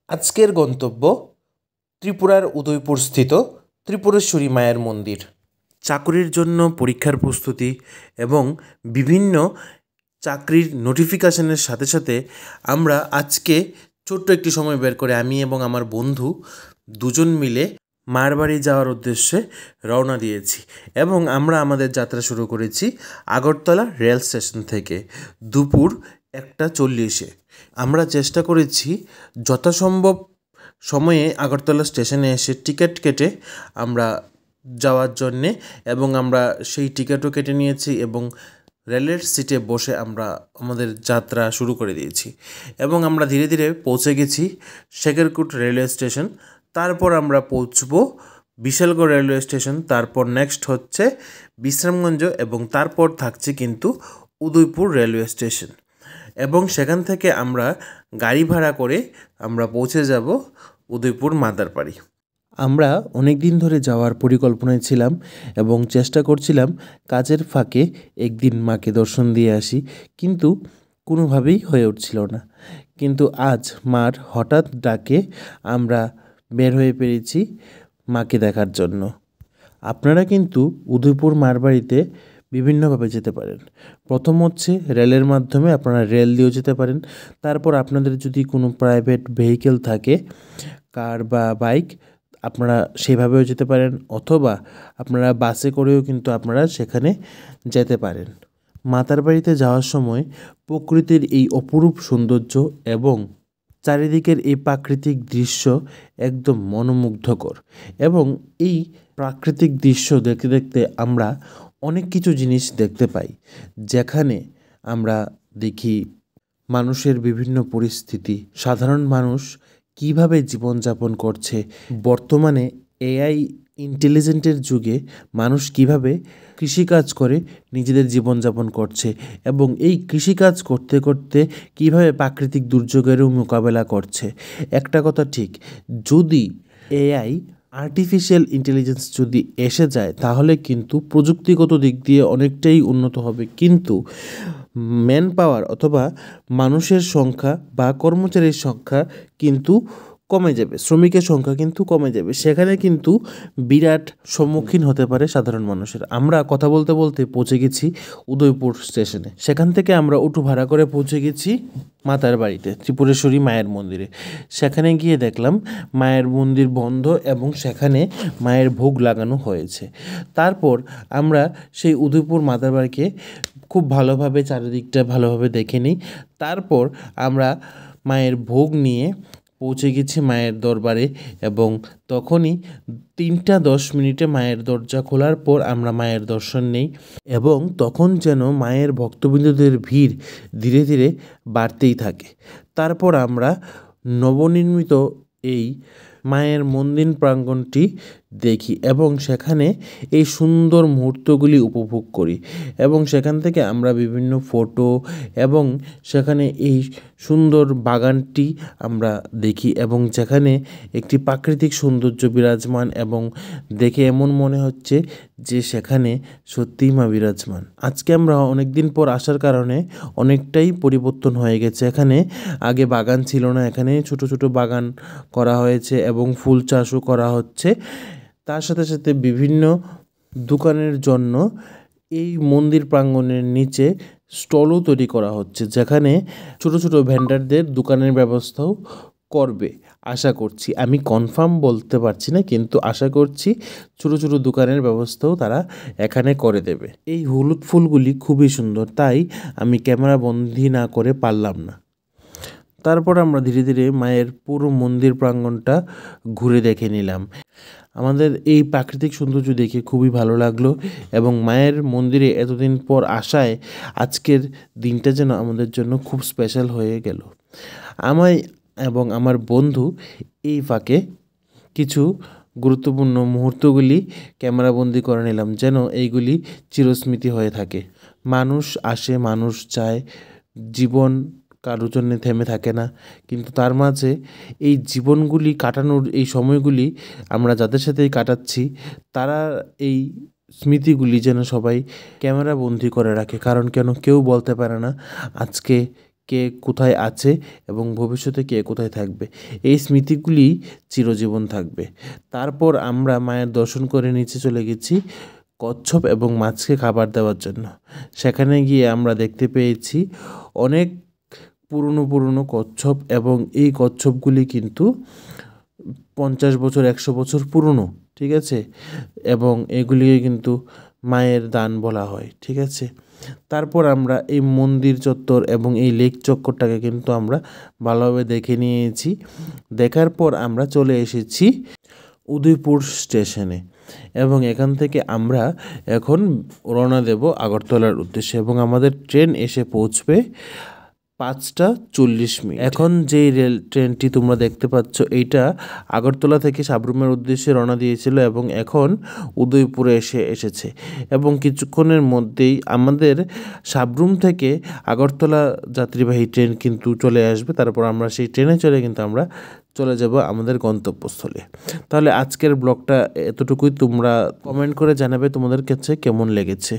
আজকের গন্তব্য ত্রিপুরার উদয়পুরস্থিত ত্রিপুরেশ্বরী মায়ের মন্দির। চাকুরির জন্য পরীক্ষার প্রস্তুতি এবং বিভিন্ন চাকরির নোটিফিকেশনের সাথে সাথে আমরা আজকে ছোট্ট একটি সময় বের করে আমি এবং আমার বন্ধু দুজন মিলে মায়ের বাড়ি যাওয়ার উদ্দেশ্যে রওনা দিয়েছি এবং আমরা আমাদের যাত্রা শুরু করেছি আগরতলা রেল স্টেশন থেকে দুপুর 1:40-এ। আমরা চেষ্টা করেছি যথাসম্ভব সময়ে আগরতলা স্টেশনে এসে টিকিট কেটে আমরা যাওয়ার জন্যে, এবং আমরা সেই টিকিটও কেটে নিয়েছি এবং রেলের সিটে বসে আমরা আমাদের যাত্রা শুরু করে দিয়েছি এবং আমরা ধীরে ধীরে পৌঁছে গেছি শেখরকুট রেলওয়ে স্টেশন। তারপর আমরা পৌঁছব বিশালগড় রেলওয়ে স্টেশন, তারপর নেক্সট হচ্ছে বিশ্রামগঞ্জ এবং তারপর থাকছে কিন্তু উদয়পুর রেলওয়ে স্টেশন, এবং সেখান থেকে আমরা গাড়ি ভাড়া করে আমরা পৌঁছে যাব উদয়পুর মাদার বাড়ি। আমরা অনেক দিন ধরে যাওয়ার পরিকল্পনায় ছিলাম এবং চেষ্টা করছিলাম কাজের ফাঁকে একদিন মাকে দর্শন দিয়ে আসি, কিন্তু কোনোভাবেই হয়ে উঠছিল না। কিন্তু আজ মার হঠাৎ ডাকে আমরা বের হয়ে পেরেছি মাকে দেখার জন্য। আপনারা কিন্তু উদয়পুর মার বাড়িতে বিভিন্নভাবে যেতে পারেন। প্রথম হচ্ছে রেলের মাধ্যমে, আপনারা রেল দিয়েও যেতে পারেন। তারপর আপনাদের যদি কোনো প্রাইভেট ভেহিকেল থাকে, কার বা বাইক, আপনারা সেভাবেও যেতে পারেন, অথবা আপনারা বাসে করেও কিন্তু আপনারা সেখানে যেতে পারেন। মাতার বাড়িতে যাওয়ার সময় প্রকৃতির এই অপরূপ সৌন্দর্য এবং চারিদিকের এই প্রাকৃতিক দৃশ্য একদম মনোমুগ্ধকর, এবং এই প্রাকৃতিক দৃশ্য দেখতে দেখতে আমরা অনেক কিছু জিনিস দেখতে পাই, যেখানে আমরা দেখি মানুষের বিভিন্ন পরিস্থিতি, সাধারণ মানুষ কীভাবে জীবনযাপন করছে, বর্তমানে এআই ইন্টেলিজেন্টের যুগে মানুষ কীভাবে কৃষিকাজ করে নিজেদের জীবনযাপন করছে, এবং এই কৃষিকাজ করতে করতে কীভাবে প্রাকৃতিক দুর্যোগেরও মোকাবেলা করছে। একটা কথা ঠিক, যদি এআই আর্টিফিশিয়াল ইন্টেলিজেন্স যদি এসে যায় তাহলে কিন্তু প্রযুক্তিগত দিক দিয়ে অনেকটাই উন্নত হবে, কিন্তু ম্যান পাওয়ার অথবা মানুষের সংখ্যা বা কর্মচারীর সংখ্যা কিন্তু কমে যাবে, শ্রমিকের সংখ্যা কিন্তু কমে যাবে। সেখানে কিন্তু বিরাট সম্মুখীন হতে পারে সাধারণ মানুষের। আমরা কথা বলতে বলতে পৌঁছে গেছি উদয়পুর স্টেশনে। সেখান থেকে আমরা অটো ভাড়া করে পৌঁছে গেছি মাতার বাড়িতে, ত্রিপুরেশ্বরী মায়ের মন্দিরে। সেখানে গিয়ে দেখলাম মায়ের মন্দির বন্ধ এবং সেখানে মায়ের ভোগ লাগানো হয়েছে। তারপর আমরা সেই উদয়পুর মাতার বাড়িকে খুব ভালোভাবে চারিদিকটা ভালোভাবে দেখে নিই। তারপর আমরা মায়ের ভোগ নিয়ে পৌঁছে গেছি মায়ের দরবারে, এবং তখনই 3:10 মায়ের দরজা খোলার পর আমরা মায়ের দর্শন নেই, এবং তখন যেন মায়ের ভক্তবৃন্দদের ভিড় ধীরে ধীরে বাড়তেই থাকে। তারপর আমরা নবনির্মিত এই মায়ের মন্দির প্রাঙ্গণটি দেখি এবং সেখানে এই সুন্দর মুহূর্তগুলি উপভোগ করি, এবং সেখান থেকে আমরা বিভিন্ন ফটো এবং সেখানে এই সুন্দর বাগানটি আমরা দেখি, এবং যেখানে একটি প্রাকৃতিক সৌন্দর্য বিরাজমান, এবং দেখে এমন মনে হচ্ছে যে সেখানে সত্যিই মা বিরাজমান। আজকে আমরা অনেক দিন পর আসার কারণে অনেকটাই পরিবর্তন হয়ে গেছে। এখানে আগে বাগান ছিল না, এখানে ছোট ছোট বাগান করা হয়েছে এবং ফুল চাষও করা হচ্ছে। তার সাথে সাথে বিভিন্ন দোকানের জন্য এই মন্দির প্রাঙ্গণের নিচে স্টলও তৈরি করা হচ্ছে, যেখানে ছোট ছোট ভেন্ডারদের দোকানের ব্যবস্থাও করবে আশা করছি। আমি কনফার্ম বলতে পারছি না, কিন্তু আশা করছি ছোট ছোট দোকানের ব্যবস্থাও তারা এখানে করে দেবে। এই হলুদ ফুলগুলি খুবই সুন্দর, তাই আমি ক্যামেরা বন্দি না করে পারলাম না। তারপর আমরা ধীরে ধীরে মায়ের পুরো মন্দির প্রাঙ্গণটা ঘুরে দেখে নিলাম। আমাদের এই প্রাকৃতিক সৌন্দর্য দেখে খুবই ভালো লাগলো, এবং মায়ের মন্দিরে এতদিন পর আসায় আজকের দিনটা যেন আমাদের জন্য খুব স্পেশাল হয়ে গেল। আমায় এবং আমার বন্ধু এই ফাঁকে কিছু গুরুত্বপূর্ণ মুহূর্তগুলি ক্যামেরাবন্দি করে নিলাম, যেন এইগুলি চিরস্মৃতি হয়ে থাকে। মানুষ আসে, মানুষ যায়, জীবন কারোর জন্য থেমে থাকে না, কিন্তু তার মাঝে এই জীবনগুলি কাটানোর এই সময়গুলি আমরা যাদের সাথেই কাটাচ্ছি তারা এই স্মৃতিগুলি যেন সবাই ক্যামেরা বন্দি করে রাখে, কারণ কেউ বলতে পারে না আজকে কে কোথায় আছে এবং ভবিষ্যতে কে কোথায় থাকবে, এই স্মৃতিগুলি চিরজীবন থাকবে। তারপর আমরা মায়ের দর্শন করে নিচে চলে গেছি কচ্ছপ এবং মাছকে খাবার দেওয়ার জন্য। সেখানে গিয়ে আমরা দেখতে পেয়েছি অনেক পুরনো পুরনো কচ্ছপ, এবং এই কচ্ছপগুলি কিন্তু 50 বছর 100 বছর পুরনো, ঠিক আছে, এবং এগুলিকে কিন্তু মায়ের দান বলা হয়, ঠিক আছে। তারপর আমরা এই মন্দির চত্বর এবং এই লেক চক্করটাকে কিন্তু আমরা ভালোভাবে দেখে নিয়েছি। দেখার পর আমরা চলে এসেছি উদয়পুর স্টেশনে, এবং এখান থেকে আমরা এখন রওনা দেব আগরতলার উদ্দেশ্যে, এবং আমাদের ট্রেন এসে পৌঁছবে 5:40। এখন যেই রেল ট্রেনটি তোমরা দেখতে পাচ্ছ, এইটা আগরতলা থেকে সাবরুমের উদ্দেশ্যে রওনা দিয়েছিল এবং এখন উদয়পুরে এসেছে, এবং কিছুক্ষণের মধ্যেই আমাদের সাবরুম থেকে আগরতলা যাত্রীবাহী ট্রেন কিন্তু চলে আসবে। তারপর আমরা সেই ট্রেনে চলে কিন্তু আমরা চলে যাব আমাদের গন্তব্যস্থলে। তাহলে আজকের ব্লগটা এতটুকুই। তোমরা কমেন্ট করে জানাবে তোমাদের কাছে কেমন লেগেছে।